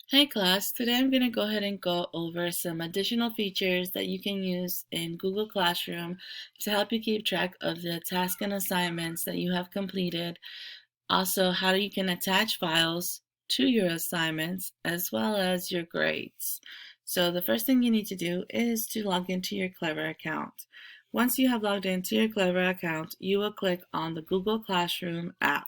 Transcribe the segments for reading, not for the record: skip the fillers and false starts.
Hey class, today I'm going to go ahead and go over some additional features that you can use in Google Classroom to help you keep track of the tasks and assignments that you have completed. Also, how you can attach files to your assignments as well as your grades. So the first thing you need to do is to log into your Clever account. Once you have logged into your Clever account, you will click on the Google Classroom app.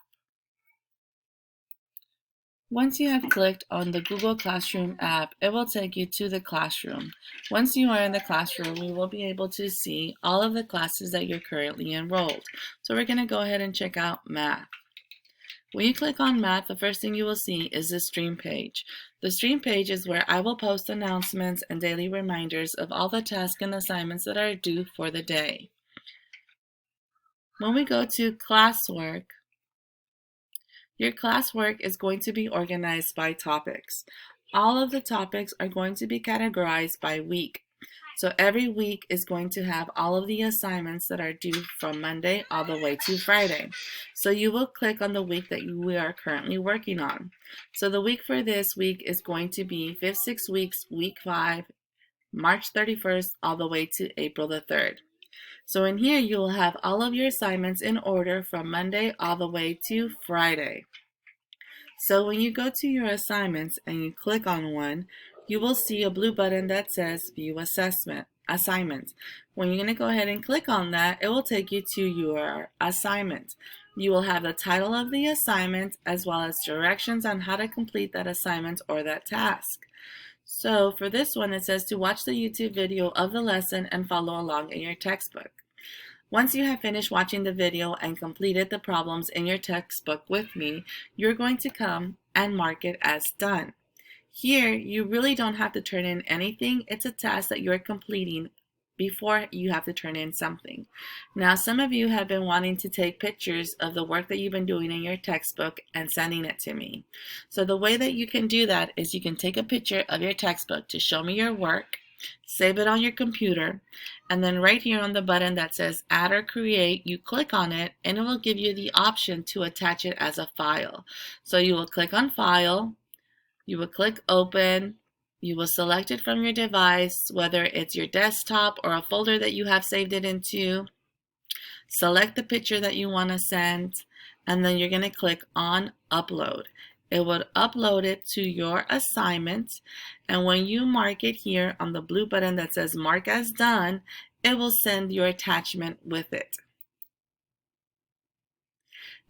Once you have clicked on the Google Classroom app, it will take you to the classroom. Once you are in the classroom, you will be able to see all of the classes that you're currently enrolled. So we're going to go ahead and check out math. When you click on math, the first thing you will see is the stream page. The stream page is where I will post announcements and daily reminders of all the tasks and assignments that are due for the day. When we go to classwork, your classwork is going to be organized by topics. All of the topics are going to be categorized by week. So every week is going to have all of the assignments that are due from Monday all the way to Friday. So you will click on the week that we are currently working on. So the week for this week is going to be 6 weeks, week 5, March 31st all the way to April the 3rd. So in here you will have all of your assignments in order from Monday all the way to Friday. So when you go to your assignments and you click on one, you will see a blue button that says View Assignment. When you're going to go ahead and click on that, it will take you to your assignment. You will have the title of the assignment as well as directions on how to complete that assignment or that task. So for this one, it says to watch the YouTube video of the lesson and follow along in your textbook. Once you have finished watching the video and completed the problems in your textbook with me, you're going to come and mark it as done. Here, you really don't have to turn in anything. It's a task that you're completing before you have to turn in something. Now, some of you have been wanting to take pictures of the work that you've been doing in your textbook and sending it to me. So the way that you can do that is you can take a picture of your textbook to show me your work, save it on your computer, and then right here on the button that says Add or Create, you click on it and it will give you the option to attach it as a file. So you will click on File, you will click Open, you will select it from your device, whether it's your desktop or a folder that you have saved it into. Select the picture that you want to send, and then you're going to click on Upload. It will upload it to your assignment, and when you mark it here on the blue button that says Mark as Done, it will send your attachment with it.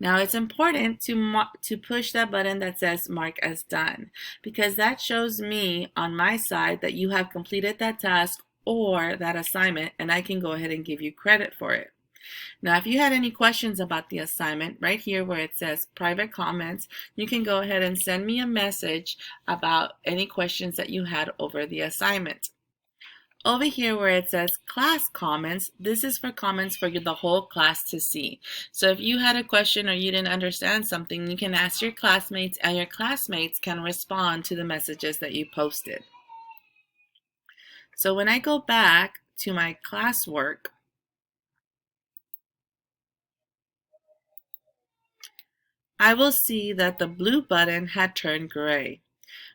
Now it's important to push that button that says Mark as Done, because that shows me on my side that you have completed that task or that assignment, and I can go ahead and give you credit for it. Now, if you had any questions about the assignment, right here where it says private comments, you can go ahead and send me a message about any questions that you had over the assignment. Over here where it says class comments, this is for comments for the whole class to see. So if you had a question or you didn't understand something, you can ask your classmates and your classmates can respond to the messages that you posted. So when I go back to my classwork, I will see that the blue button had turned gray.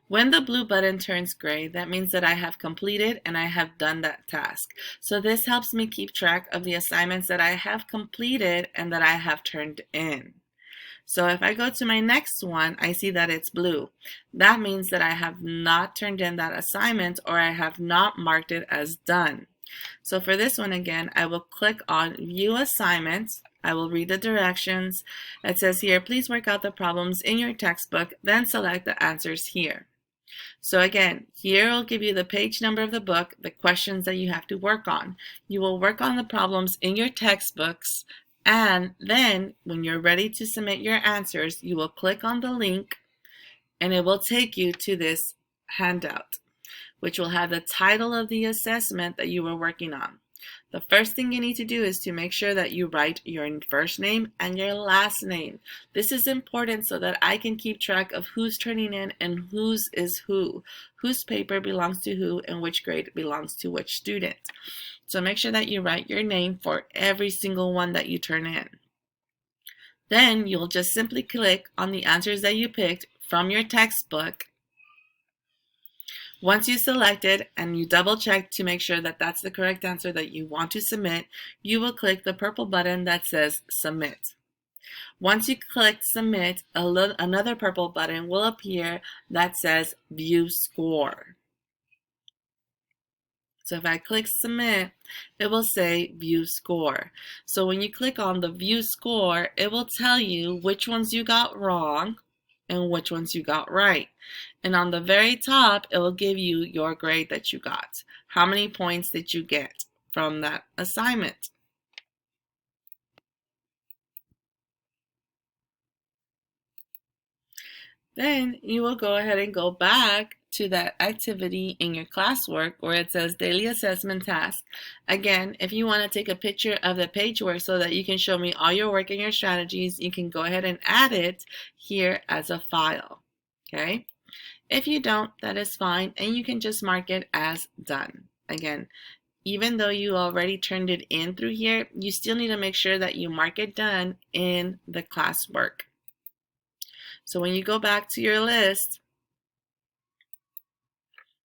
When the blue button turns gray, that means that I have completed and I have done that task. So this helps me keep track of the assignments that I have completed and that I have turned in. So if I go to my next one, I see that it's blue. That means that I have not turned in that assignment or I have not marked it as done. So for this one again, I will click on View Assignments. I will read the directions. It says here, please work out the problems in your textbook, then select the answers here. So again, here it'll give you the page number of the book, the questions that you have to work on. You will work on the problems in your textbooks, and then when you're ready to submit your answers, you will click on the link and it will take you to this handout, which will have the title of the assessment that you were working on. The first thing you need to do is to make sure that you write your first name and your last name. This is important so that I can keep track of who's turning in and whose is whose paper belongs to who, and which grade belongs to which student. So make sure that you write your name for every single one that you turn in. Then you'll just simply click on the answers that you picked from your textbook Once you select it and you double check to make sure that that's the correct answer that you want to submit, you will click the purple button that says Submit. Once you click Submit, another purple button will appear that says View Score. So if I click Submit, it will say View Score. So when you click on the View Score, it will tell you which ones you got wrong and which ones you got right. And on the very top, it will give you your grade that you got. How many points did you get from that assignment? Then you will go ahead and go back to that activity in your classwork where it says daily assessment task. Again, if you want to take a picture of the page work so that you can show me all your work and your strategies, you can go ahead and add it here as a file. Okay? If you don't, that is fine, and you can just mark it as done. Again, even though you already turned it in through here, you still need to make sure that you mark it done in the classwork. So when you go back to your list,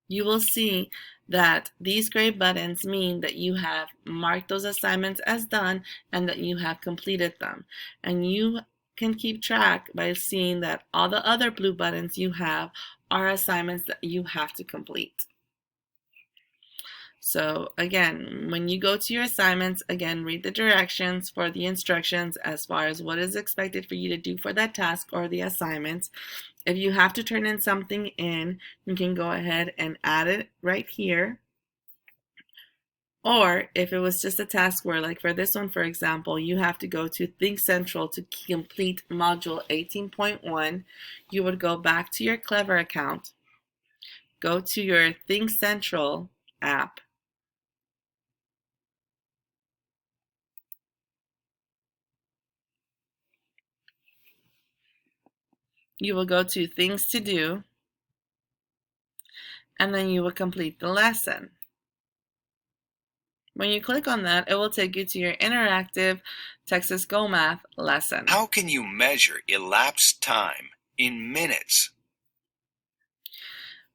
you will see that these gray buttons mean that you have marked those assignments as done and that you have completed them. And you can keep track by seeing that all the other blue buttons you have are assignments that you have to complete. So again, when you go to your assignments, again, read the directions for the instructions as far as what is expected for you to do for that task or the assignment. If you have to turn in something in, you can go ahead and add it right here. Or if it was just a task where, like for this one, for example, you have to go to Think Central to complete module 18.1, you would go back to your Clever account, go to your Think Central app, you will go to Things to Do, and then you will complete the lesson. When you click on that, it will take you to your interactive Texas Go Math lesson. How can you measure elapsed time in minutes?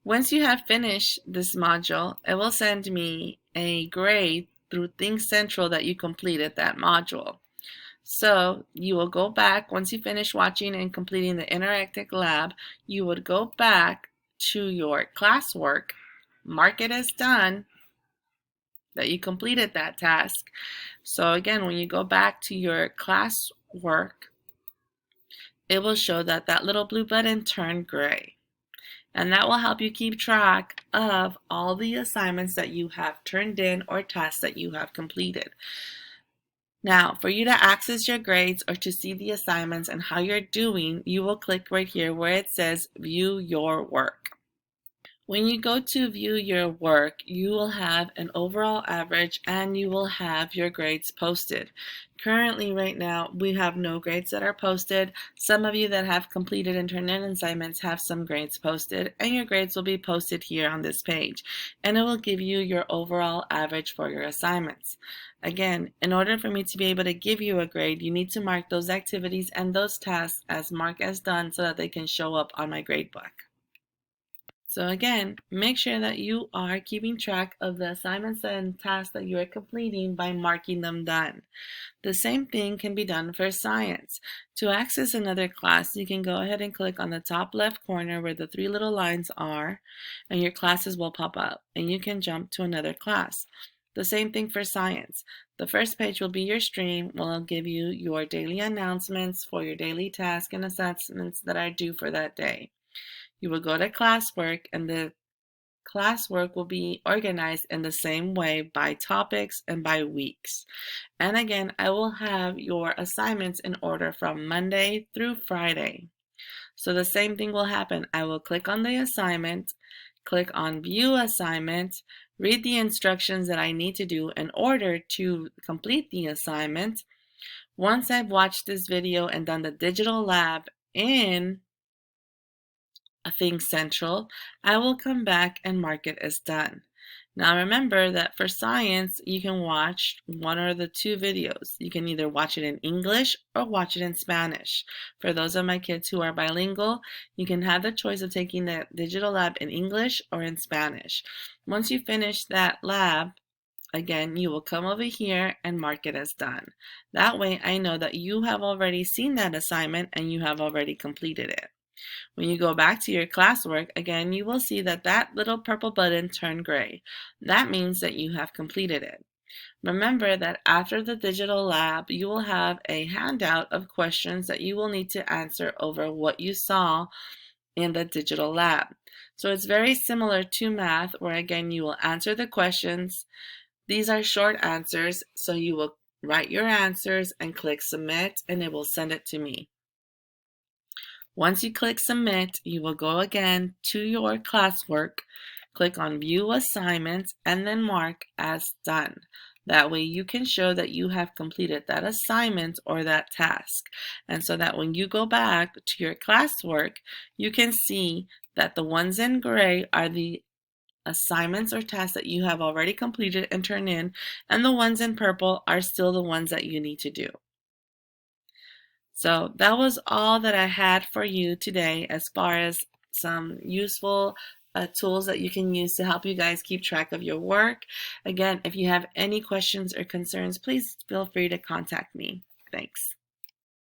Once you have finished this module, it will send me a grade through Think Central that you completed that module. So you will go back, once you finish watching and completing the interactive lab, you would go back to your classwork, mark it as done, that you completed that task. So again, when you go back to your classwork, it will show that that little blue button turned gray. And that will help you keep track of all the assignments that you have turned in or tasks that you have completed. Now, for you to access your grades or to see the assignments and how you're doing, you will click right here where it says View Your Work. When you go to view your work, you will have an overall average and you will have your grades posted. Currently, right now, we have no grades that are posted. Some of you that have completed and turned in assignments have some grades posted, and your grades will be posted here on this page. And it will give you your overall average for your assignments. Again, in order for me to be able to give you a grade, you need to mark those activities and those tasks as marked as done so that they can show up on my grade book. So again, make sure that you are keeping track of the assignments and tasks that you are completing by marking them done. The same thing can be done for science. To access another class, you can go ahead and click on the top left corner where the three little lines are, and your classes will pop up, and you can jump to another class. The same thing for science. The first page will be your stream, will give you your daily announcements for your daily tasks and assessments that are due for that day. You will go to classwork, and the classwork will be organized in the same way by topics and by weeks. And again, I will have your assignments in order from Monday through Friday. So the same thing will happen. I will click on the assignment, click on View Assignment, read the instructions that I need to do in order to complete the assignment. Once I've watched this video and done the digital lab in Think Central, I will come back and mark it as done. Now remember that for science, you can watch one or the two videos. You can either watch it in English or watch it in Spanish. For those of my kids who are bilingual, you can have the choice of taking the digital lab in English or in Spanish. Once you finish that lab, again, you will come over here and mark it as done. That way I know that you have already seen that assignment and you have already completed it. When you go back to your classwork, again, you will see that that little purple button turned gray. That means that you have completed it. Remember that after the digital lab, you will have a handout of questions that you will need to answer over what you saw in the digital lab. So it's very similar to math, where again, you will answer the questions. These are short answers, so you will write your answers and click submit, and it will send it to me. Once you click submit, you will go again to your classwork, click on view assignments, and then mark as done. That way you can show that you have completed that assignment or that task. And so that when you go back to your classwork, you can see that the ones in gray are the assignments or tasks that you have already completed and turned in, and the ones in purple are still the ones that you need to do. So that was all that I had for you today as far as some useful tools that you can use to help you guys keep track of your work. Again, if you have any questions or concerns, please feel free to contact me. Thanks.